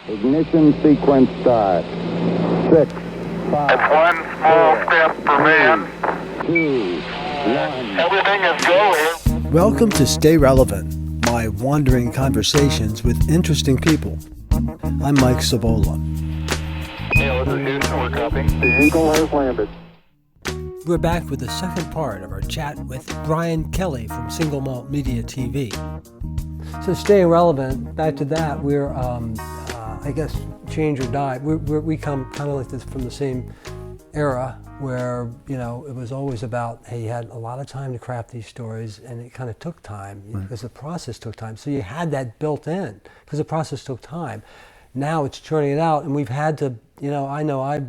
Ignition sequence start. 6, 5. It's one small step for man. 2, 1. Everything is go here. Welcome to Stay Relevant, my wandering conversations with interesting people. I'm Mike Sobola. Hey, this is Houston, we're copying. The Eagle has landed. We're back with the second part of our chat with Brian Kelly from Malt Media TV. So staying relevant, back to that, we're, I guess, change or die. We come kind of like this from the same era where, you know, it was always about, hey, you had a lot of time to craft these stories and it kind of took time because the process took time. So you had that built in because the process took time. Now it's churning it out and we've had to, I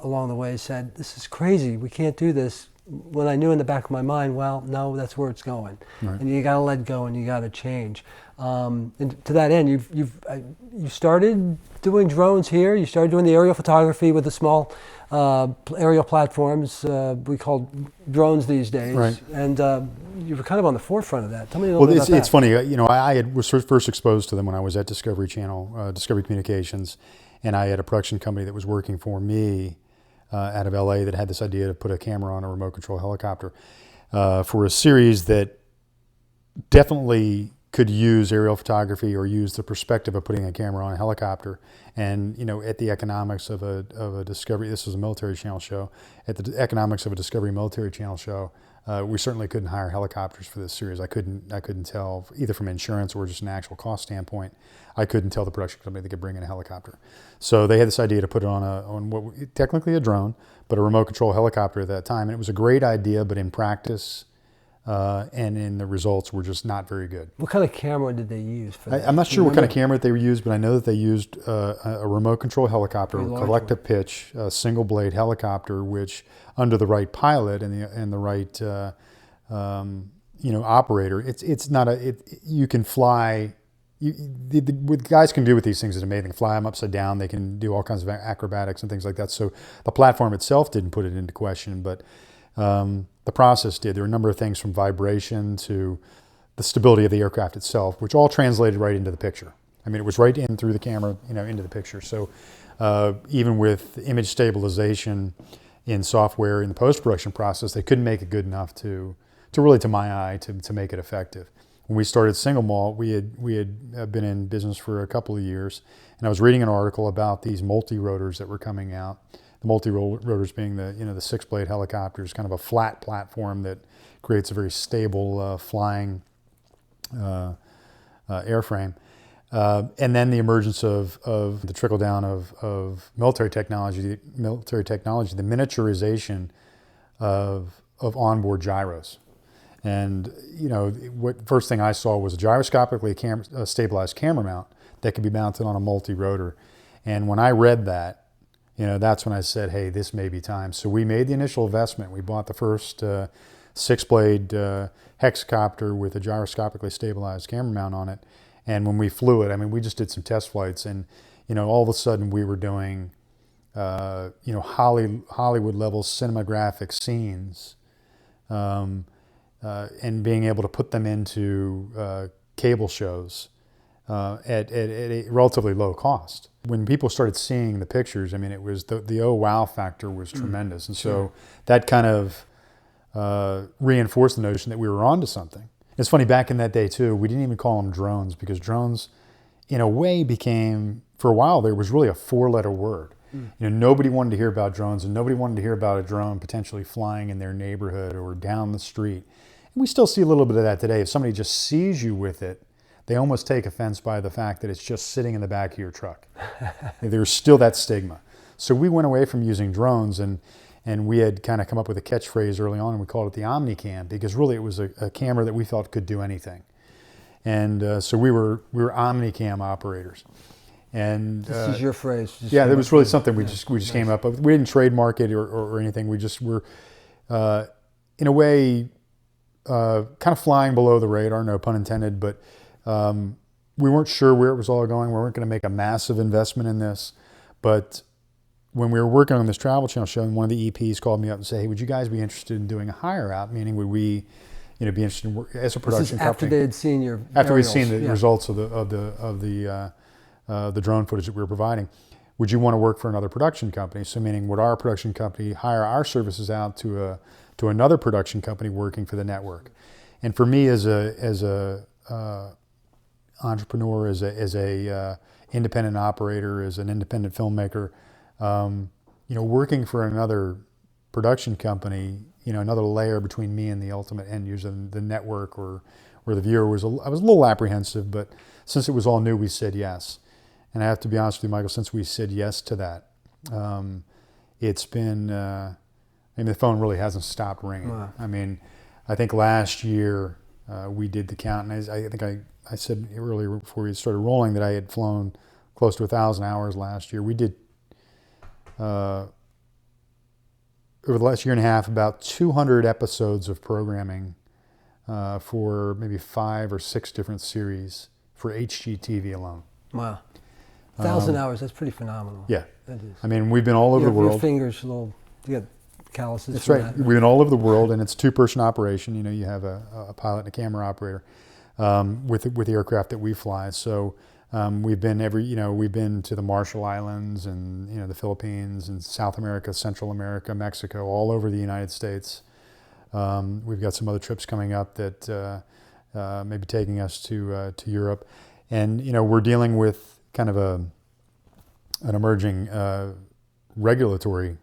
along the way said, this is crazy, we can't do this. When I knew in the back of my mind, well, no, that's where it's going. Right. And you got to let go and you got to change. And to that end, you started doing drones here. You started doing the aerial photography with the small aerial platforms we call drones these days. Right. And you were kind of on the forefront of that. Tell me a little bit about that. It's funny. I was first exposed to them when I was at Discovery Channel, Discovery Communications, and I had a production company that was working for me out of LA that had this idea to put a camera on a remote control helicopter for a series that definitely could use aerial photography or use the perspective of putting a camera on a helicopter. And, at the economics of a Discovery, this was a military channel show, at the economics of a Discovery military channel show, we certainly couldn't hire helicopters for this series. I couldn't tell, either from insurance or just an actual cost standpoint, I couldn't tell the production company they could bring in a helicopter. So they had this idea to put it on what technically a drone, but a remote control helicopter at that time. And it was a great idea, but in practice and in the results were just not very good. What kind of camera did they use for that? I'm not sure what kind of camera they used, but I know that they used a remote control helicopter, a collective pitch, a single blade helicopter, which under the right pilot and the right operator, it's not you can fly. What guys can do with these things is amazing. Fly them upside down. They can do all kinds of acrobatics and things like that. So the platform itself didn't put it into question, but the process did. There were a number of things from vibration to the stability of the aircraft itself, which all translated right into the picture. I mean, it was right in through the camera, into the picture. So even with image stabilization in software in the post-production process, they couldn't make it good enough to really, to my eye, to make it effective. When we started Single Malt, we had been in business for a couple of years, and I was reading an article about these multi-rotors that were coming out. The multi-rotors being the six-blade helicopters, kind of a flat platform that creates a very stable flying airframe. And then the emergence of the trickle down of military technology, the miniaturization of onboard gyros. And what first thing I saw was a gyroscopically stabilized camera mount that could be mounted on a multi-rotor. And when I read that, that's when I said, hey, this may be time. So we made the initial investment. We bought the first six-blade hexacopter with a gyroscopically stabilized camera mount on it. And when we flew it, we just did some test flights, and all of a sudden we were doing Hollywood-level cinematographic scenes, and being able to put them into cable shows at a relatively low cost. When people started seeing the pictures, it was the oh wow factor was tremendous, and so that kind of reinforced the notion that we were onto something. It's funny, back in that day too, we didn't even call them drones, because drones, in a way, became, for a while there, was really a four-letter word. Nobody wanted to hear about drones, and nobody wanted to hear about a drone potentially flying in their neighborhood or down the street. And we still see a little bit of that today. If somebody just sees you with it, they almost take offense by the fact that it's just sitting in the back of your truck. There's still that stigma. So we went away from using drones, and we had kind of come up with a catchphrase early on, and we called it the Omnicam, because really it was a camera that we felt could do anything. And so we were Omnicam operators. And this is your phrase. Yeah, it was really something we just came up with. We didn't trademark it or anything. We just were, in a way, kind of flying below the radar, no pun intended, but we weren't sure where it was all going. We weren't going to make a massive investment in this. But when we were working on this Travel Channel show, and one of the EPs called me up and said, hey, would you guys be interested in doing a hire out? Meaning, would we be interested in as a production company? After they had seen your After we'd seen the results of the the drone footage that we were providing. Would you want to work for another production company? So meaning, would our production company hire our services out to another production company working for the network? And for me, as a entrepreneur, as a independent operator, as an independent filmmaker, working for another production company, another layer between me and the ultimate end user, the network or the viewer, I was a little apprehensive, but since it was all new, we said yes. And I have to be honest with you, Michael, since we said yes to that, it's been, the phone really hasn't stopped ringing. Wow. I think last year we did the count, and I think I said earlier before we started rolling that I had flown close to 1,000 hours last year. We did, over the last year and a half, about 200 episodes of programming for maybe 5 or 6 different series for HGTV alone. Wow. 1,000 hours, that's pretty phenomenal. Yeah. That is. We've been all over the world. Your fingers you got calluses. That's from right. that. We've been all over the world, and it's a 2-person operation. You have a pilot and a camera operator with the aircraft that we fly. So we've been we've been to the Marshall Islands and the Philippines and South America, Central America, Mexico, all over the United States. We've got some other trips coming up that may be taking us to Europe, and we're dealing with kind of an emerging regulatory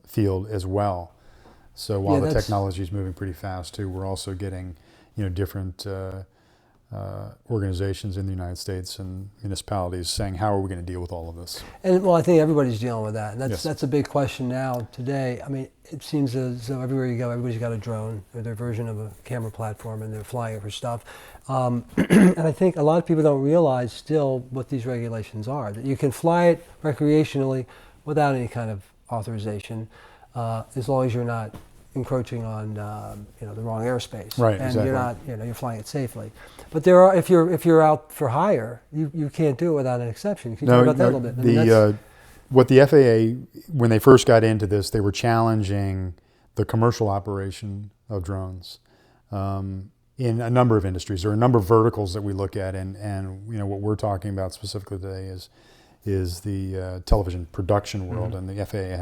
field as well. So while the technology is moving pretty fast too, we're also getting different organizations in the United States and municipalities saying, how are we going to deal with all of this? And I think everybody's dealing with that, and that's Yes. a big question now today. It seems as though everywhere you go, everybody's got a drone or their version of a camera platform, and they're flying for stuff. And I think a lot of people don't realize still what these regulations are. That you can fly it recreationally without any kind of authorization, as long as you're not encroaching on the wrong airspace, Right, and exactly. you're not you're flying it safely. But there are if you're out for hire, you can't do it without an exception. Can you talk about that a little bit? What the FAA, when they first got into this, they were challenging the commercial operation of drones in a number of industries. There are a number of verticals that we look at, and what we're talking about specifically today is the television production world, Mm-hmm. and the FAA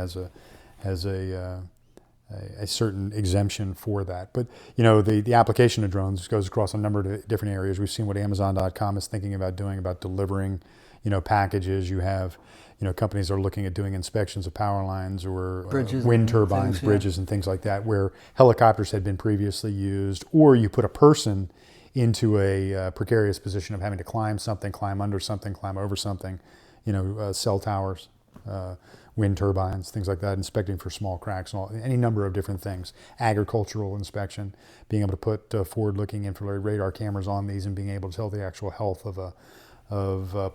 has a certain exemption for that. But the application of drones goes across a number of different areas. We've seen what Amazon.com is thinking about doing, about delivering packages. You have companies are looking at doing inspections of power lines or Bridges wind and turbines, things, bridges and things like that, where helicopters had been previously used, or you put a person into a precarious position of having to climb something, climb under something, climb over something, cell towers, wind turbines, things like that, inspecting for small cracks, and any number of different things. Agricultural inspection, being able to put forward-looking infrared radar cameras on these and being able to tell the actual health of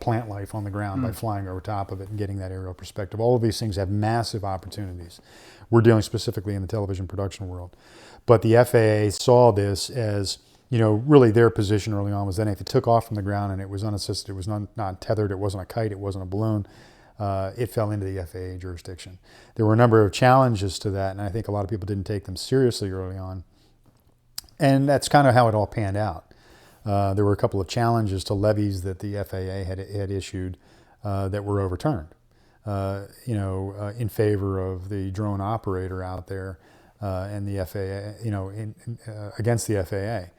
plant life on the ground by flying over top of it and getting that aerial perspective. All of these things have massive opportunities. We're dealing specifically in the television production world. But the FAA saw this as, really their position early on was that if it took off from the ground and it was unassisted, it was not tethered, it wasn't a kite, it wasn't a balloon, it fell into the FAA jurisdiction. There were a number of challenges to that, and I think a lot of people didn't take them seriously early on. And that's kind of how it all panned out. There were a couple of challenges to levies that the FAA had issued that were overturned, in favor of the drone operator out there and the FAA, against the FAA.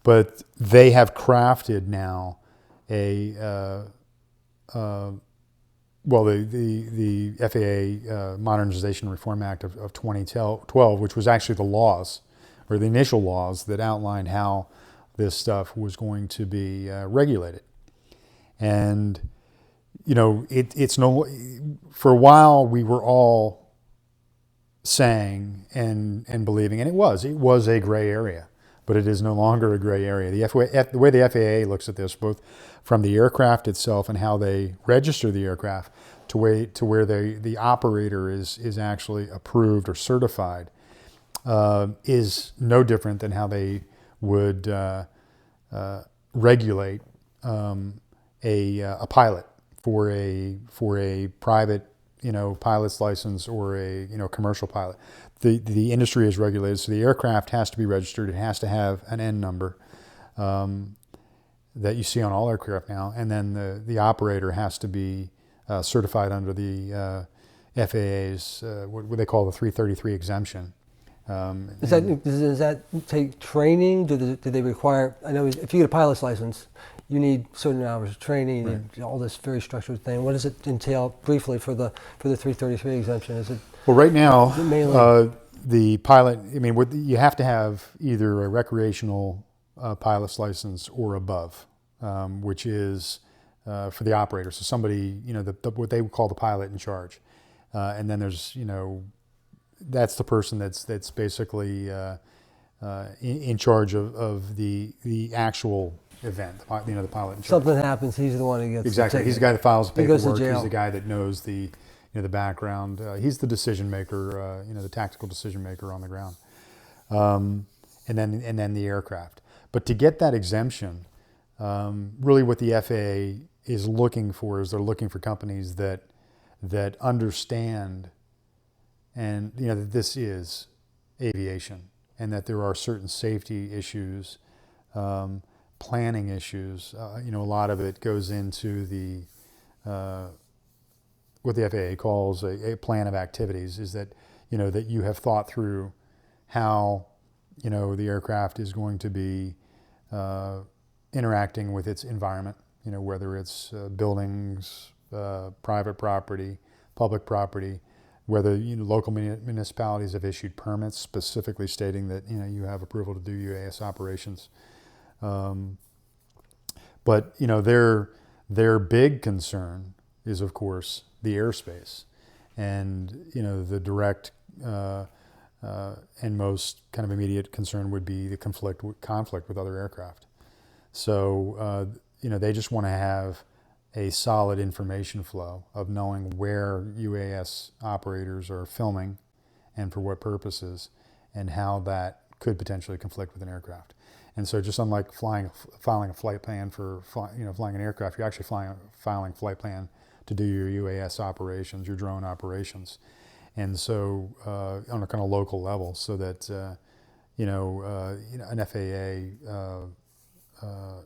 But they have crafted now the FAA Modernization and Reform Act of 2012, which was actually the laws, or the initial laws that outlined how this stuff was going to be regulated. And, it's for a while we were all saying and believing, and it was a gray area, but it is no longer a gray area. The way the FAA looks at this, both from the aircraft itself and how they register the aircraft to where the operator is actually approved or certified, is no different than how they would regulate a pilot for a private pilot's license or a commercial pilot. The industry is regulated, so the aircraft has to be registered. It has to have an N number. that you see on all aircraft now, and then the operator has to be certified under the FAA's what they call the 333 exemption. Does that take training? Do they require? I know if you get a pilot's license, you need certain hours of training. You need all this very structured thing. What does it entail briefly for the 333 exemption? Is it well right now mainly the pilot? I mean, you have to have either a recreational pilot's license or above, which is for the operator. So somebody, what they would call the pilot in charge, and then there's that's the person that's basically in charge of the actual event. The pilot in charge. something happens, he's the one who gets Exactly. the He's the guy that files the He goes to paperwork. jail. He's the guy that knows the background. He's the decision maker. The tactical decision maker on the ground, and then the aircraft. But to get that exemption, really what the FAA is looking for is they're looking for companies that understand and that this is aviation and that there are certain safety issues, planning issues. A lot of it goes into the what the FAA calls a plan of activities. Is that that you have thought through how the aircraft is going to be interacting with its environment. Whether it's buildings, private property, public property. Whether local municipalities have issued permits specifically stating that you have approval to do UAS operations, but their big concern is of course the airspace, and the direct and most kind of immediate concern would be the conflict with other aircraft. So they just want to have a solid information flow of knowing where UAS operators are filming and for what purposes and how that could potentially conflict with an aircraft. And so just unlike filing a flight plan for flying an aircraft, you're actually filing a flight plan to do your UAS operations, your drone operations. And so on a kind of local level, so that an FAA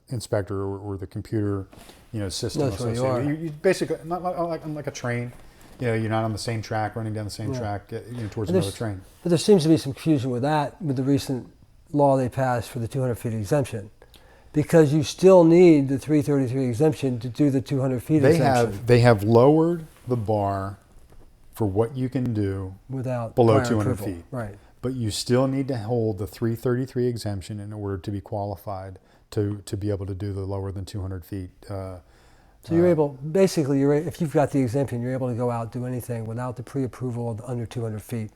inspector or the computer system That's where you are. You basically not like a train. You're not on the same track, running down the same track towards another train. But there seems to be some confusion with that, with the recent law they passed for the 200 feet exemption, because you still need the 333 exemption to do the 200 feet exemption. They have lowered the bar for what you can do without below prior 200 approval. feet. Right. But you still need to hold the 333 exemption in order to be qualified to be able to do the lower than 200 feet. So you're able, basically, if you've got the exemption, you're able to go out and do anything without the pre-approval of under 200 feet.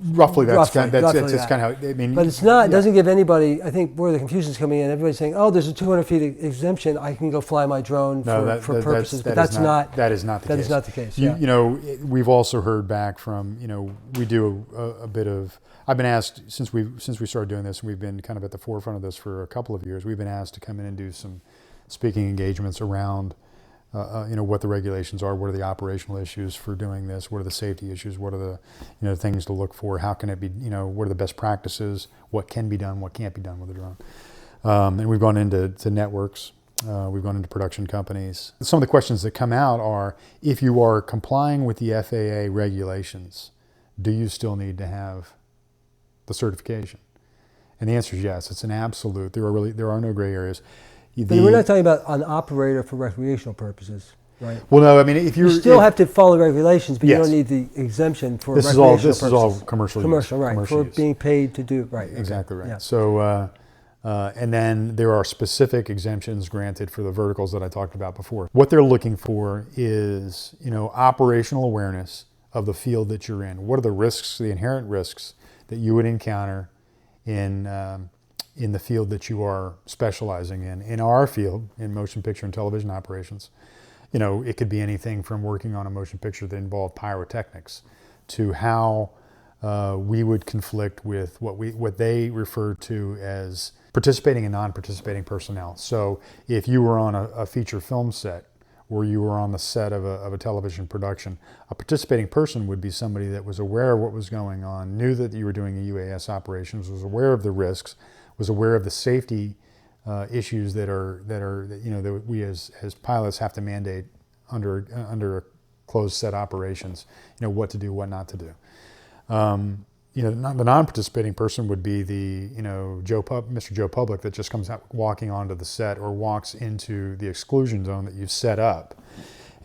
Roughly, that's kind of that. how. I mean, But it's not. It doesn't give anybody. I think where the confusion's coming in, everybody's saying, "Oh, there's a 200 feet exemption. I can go fly my drone for purposes." But that's not. That is not the case. That is not the case. We've also heard back from. We do a bit of. I've been asked since we started doing this, and we've been kind of at the forefront of this for a couple of years. We've been asked to come in and do some speaking engagements around. What the regulations are, what are the operational issues for doing this, what are the safety issues, what are the things to look for, how can it be, what are the best practices, what can be done, what can't be done with a drone. And we've gone into networks, we've gone into production companies. Some of the questions that come out are, if you are complying with the FAA regulations, do you still need to have the certification? And the answer is yes. It's an absolute. There are no gray areas. But we're not talking about an operator for recreational purposes, right? Well, no. I mean, if you still have to follow regulations, but Yes. you don't need the exemption for this recreational is purposes. all commercial. Commercial, right? Commercial For use. being paid to do right. Exactly right. Yeah. So, and then there are specific exemptions granted for the verticals that I talked about before. What they're looking for is, operational awareness of the field that you're in. What are the risks, the inherent risks that you would encounter in the field that you are specializing in? In our field, in motion picture and television operations, it could be anything from working on a motion picture that involved pyrotechnics to how we would conflict with what they refer to as participating and non-participating personnel. So if you were on a feature film set or you were on the set of a television production, a participating person would be somebody that was aware of what was going on, knew that you were doing a UAS operations, was aware of the risks, was aware of the safety issues that that we as pilots have to mandate under a closed set operations. What to do, what not to do. The non-participating person would be the Mr. Joe Public that just comes out walking onto the set or walks into the exclusion zone that you've set up.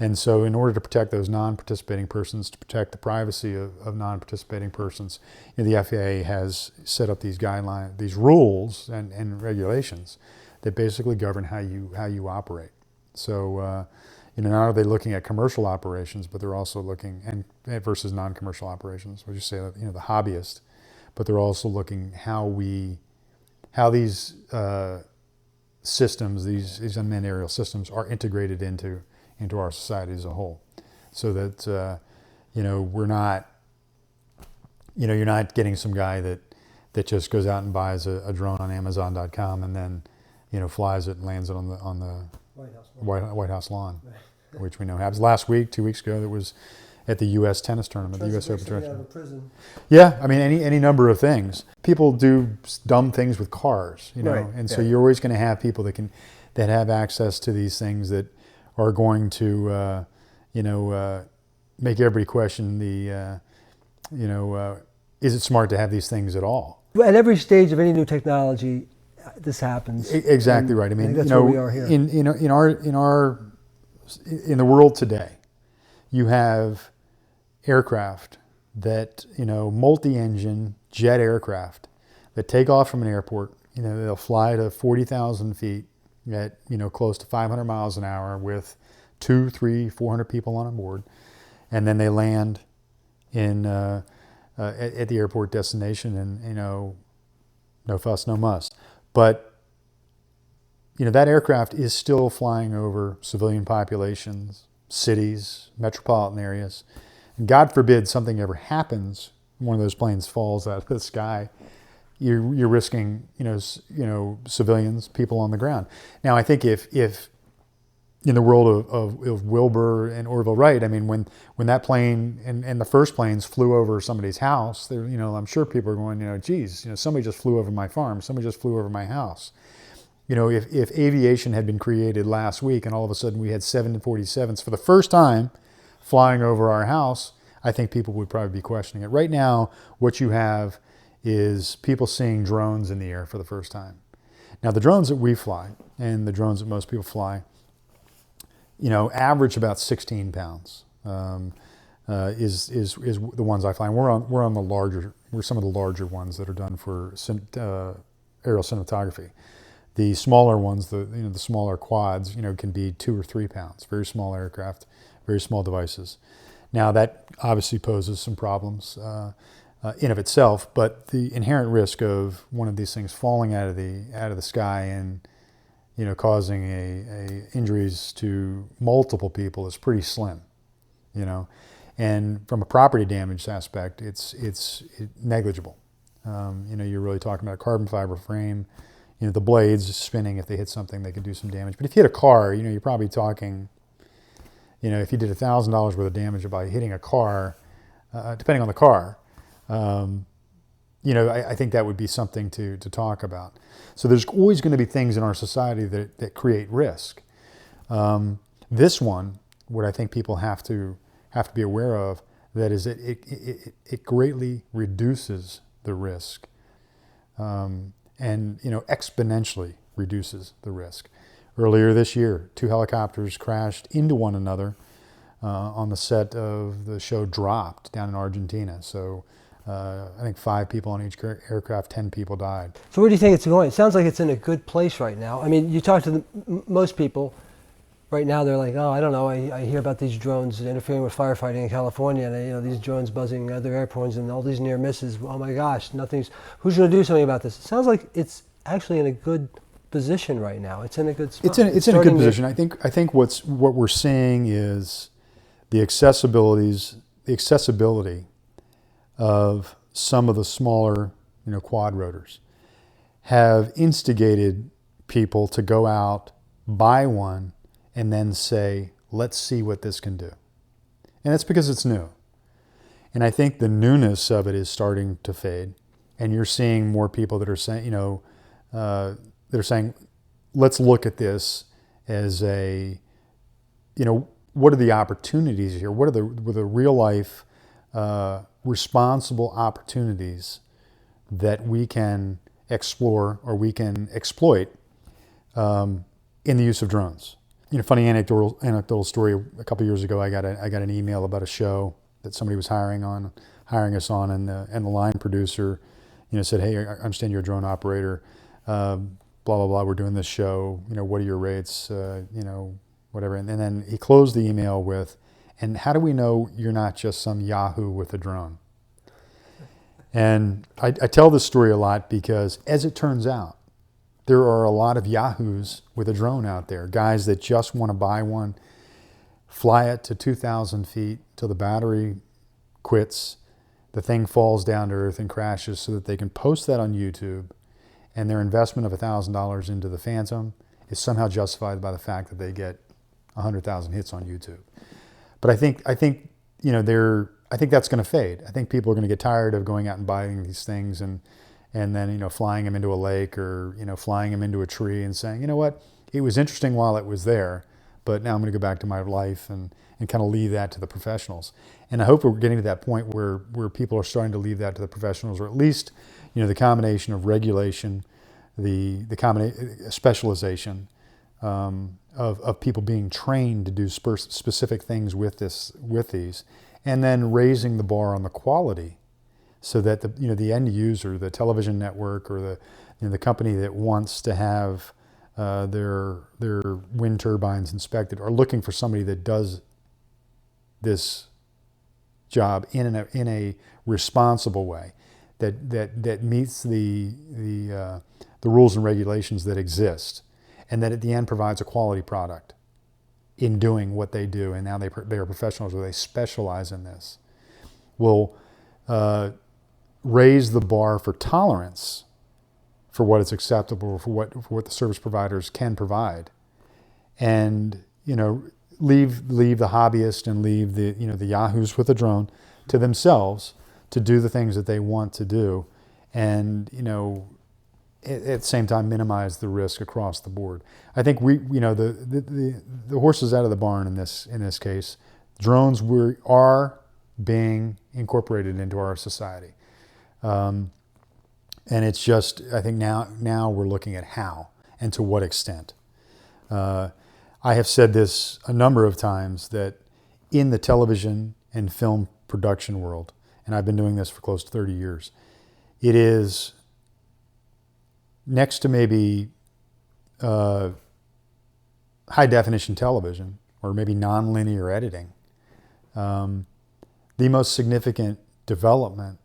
And so in order to protect those non-participating persons, to protect the privacy of non-participating persons, the FAA has set up these guidelines, these rules and regulations that basically govern how you operate. So not are they looking at commercial operations, but they're also looking versus non-commercial operations, which you say the hobbyist, but they're also looking how these systems, these unmanned aerial systems, are integrated into our society as a whole, so that we're not, you're not getting some guy that just goes out and buys a drone on Amazon.com and then flies it and lands it on the White House lawn, which we know happens. Last week, 2 weeks ago, that was at the U.S. tennis tournament, the U.S. Open tournament. Yeah, I mean any number of things. People do dumb things with cars, Right. and so you're always going to have people that have access to these things that are going to, make everybody question is it smart to have these things at all? At every stage of any new technology, this happens. Exactly right. I mean, that's where we are here. In the world today, you have aircraft that multi-engine jet aircraft that take off from an airport. They'll fly to 40,000 feet at close to 500 miles an hour with 200, 300, 400 people on board, and then they land in at the airport destination, and no fuss, no muss. But that aircraft is still flying over civilian populations, cities, metropolitan areas, and God forbid something ever happens, one of those planes falls out of the sky. You're risking, civilians, people on the ground. Now, I think if in the world of Wilbur and Orville Wright, I mean, when that plane and the first planes flew over somebody's house, I'm sure people are going, geez, somebody just flew over my farm, somebody just flew over my house. If aviation had been created last week and all of a sudden we had 747s for the first time flying over our house, I think people would probably be questioning it. Right now, what you have is people seeing drones in the air for the first time. Now, the drones that we fly and the drones that most people fly, average about 16 pounds. Is the ones I fly. And we're some of the larger ones that are done for aerial cinematography. The smaller ones, the smaller quads, can be 2 or 3 pounds. Very small aircraft, very small devices. Now, that obviously poses some problems in of itself, but the inherent risk of one of these things falling out of the sky and causing injuries to multiple people is pretty slim, and from a property damage aspect, it's negligible. You're really talking about a carbon fiber frame. The blades spinning. If they hit something, they could do some damage. But if you hit a car, you're probably talking. If you did $1,000 worth of damage by hitting a car, depending on the car. I think that would be something to talk about. So there's always going to be things in our society that create risk. This one, what I think people have to be aware of, that is it greatly reduces the risk, and exponentially reduces the risk. Earlier this year, 2 helicopters crashed into one another on the set of the show Dropped down in Argentina. So I think 5 people on each aircraft, 10 people died. So where do you think it's going? It sounds like it's in a good place right now. I mean, you talk to most people, right now they're like, oh, I don't know, I hear about these drones interfering with firefighting in California, and these drones buzzing other airports and all these near misses. Oh my gosh, who's going to do something about this? It sounds like it's actually in a good position right now. It's in a good spot. It's in a good position. I think what we're seeing is the accessibility of some of the smaller, quad rotors have instigated people to go out, buy one, and then say, let's see what this can do. And that's because it's new. And I think the newness of it is starting to fade. And you're seeing more people that are saying, let's look at this as a, what are the opportunities here? What are the real life responsible opportunities that we can explore or we can exploit in the use of drones? Funny anecdotal story. A couple years ago, I got an email about a show that somebody was hiring us on, and the line producer, said, "Hey, I understand you're a drone operator. Blah blah blah. We're doing this show. What are your rates? Whatever." And then he closed the email with, "And how do we know you're not just some Yahoo with a drone?" And I tell this story a lot because, as it turns out, there are a lot of Yahoos with a drone out there, guys that just want to buy one, fly it to 2,000 feet till the battery quits, the thing falls down to earth and crashes, so that they can post that on YouTube, and their investment of $1,000 into the Phantom is somehow justified by the fact that they get 100,000 hits on YouTube. But I think that's going to fade. I think people are going to get tired of going out and buying these things and then flying them into a lake or flying them into a tree and saying, what, it was interesting while it was there, but now I'm going to go back to my life and kind of leave that to the professionals. And I hope we're getting to that point where people are starting to leave that to the professionals, or at least the combination of regulation, the specialization of people being trained to do specific things with these, and then raising the bar on the quality, so that the end user, the television network, or the company that wants to have their wind turbines inspected are looking for somebody that does this job in a responsible way, that meets the rules and regulations that exist, and that at the end provides a quality product in doing what they do. And now they are professionals, or they specialize in this. Will raise the bar for tolerance for what is acceptable, for what the service providers can provide, and leave the hobbyist and leave the Yahoos with a drone to themselves to do the things that they want to do, and at the same time minimize the risk across the board. I think the horse is out of the barn in this case. Drones are being incorporated into our society. And it's just, I think now we're looking at how and to what extent. I have said this a number of times, that in the television and film production world, and I've been doing this for close to 30 years, it is, next to maybe high definition television, or maybe nonlinear editing, the most significant development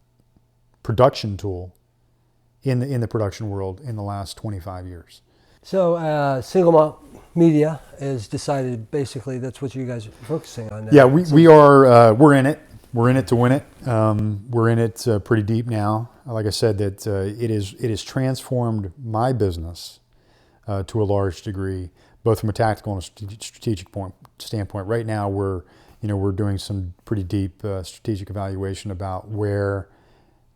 production tool in the production world in the last 25 years. So Single Malt Media has decided, basically, that's what you guys are focusing on now. Yeah, we are. We're in it. We're in it to win it. We're in it pretty deep now. Like I said, that it has transformed my business to a large degree, both from a tactical and a strategic standpoint. Right now, we're doing some pretty deep strategic evaluation about where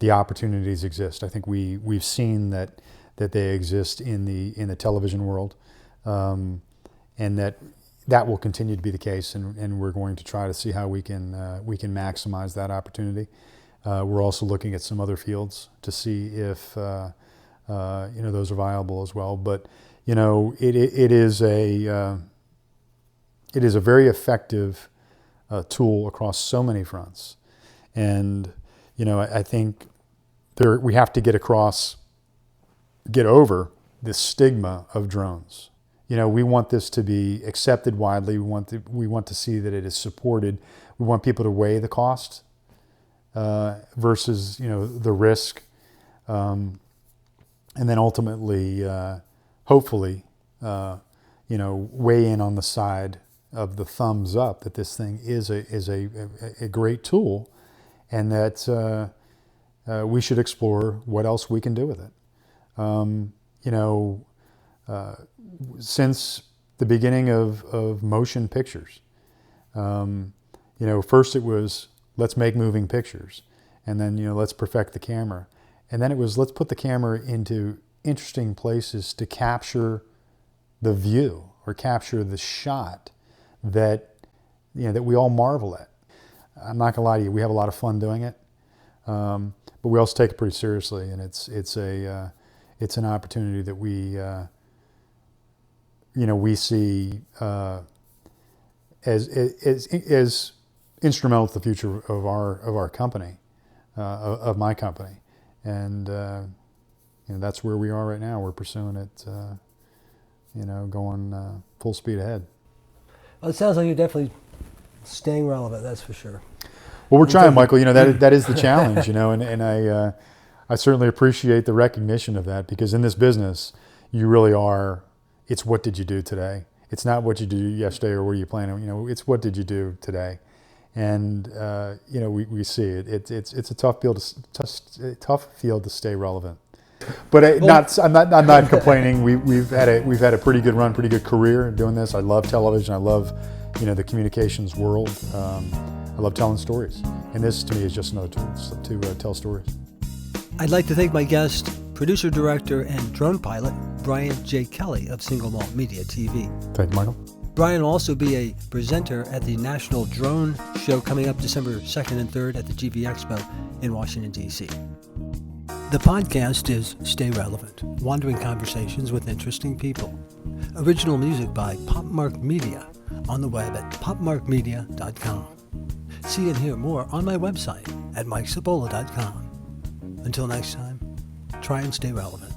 the opportunities exist. I think we've seen that they exist in the television world, and that will continue to be the case, and we're going to try to see how we can maximize that opportunity. We're also looking at some other fields to see if those are viable as well. But it is a very effective tool across so many fronts, and I think we have to get over this stigma of drones. We want this to be accepted widely. We want to see that it is supported. We want people to weigh the cost versus the risk, and then ultimately, hopefully, weigh in on the side of the thumbs up that this thing is a great tool, and that we should explore what else we can do with it. Since the beginning of motion pictures, first it was, let's make moving pictures, and then let's perfect the camera, and then it was, let's put the camera into interesting places to capture the view or capture the shot that, that we all marvel at. I'm not gonna lie to you, we have a lot of fun doing it, but we also take it pretty seriously, and it's an opportunity that we see as instrumental to the future of our company, of my company, and that's where we are right now. We're pursuing it, going full speed ahead. Well, it sounds like you're definitely staying relevant, that's for sure. Well, we're trying, Michael. That is the challenge, and I certainly appreciate the recognition of that, because in this business, you really are. It's what did you do today? It's not what you did yesterday or where you plan on. It's what did you do today, and we see it. It's a tough field to stay relevant. But I'm not complaining. We've had a pretty good run, pretty good career doing this. I love television. I love the communications world. I love telling stories, and this to me is just another tool to tell stories. I'd like to thank my guest, producer, director, and drone pilot, Brian J. Kelly of Single Malt Media TV. Thank you, Michael. Brian will also be a presenter at the National Drone Show coming up December 2nd and 3rd at the GV Expo in Washington, D.C. The podcast is Stay Relevant, wandering conversations with interesting people. Original music by Popmark Media on the web at popmarkmedia.com. See and hear more on my website at mikesobola.com. Until next time, try and stay relevant.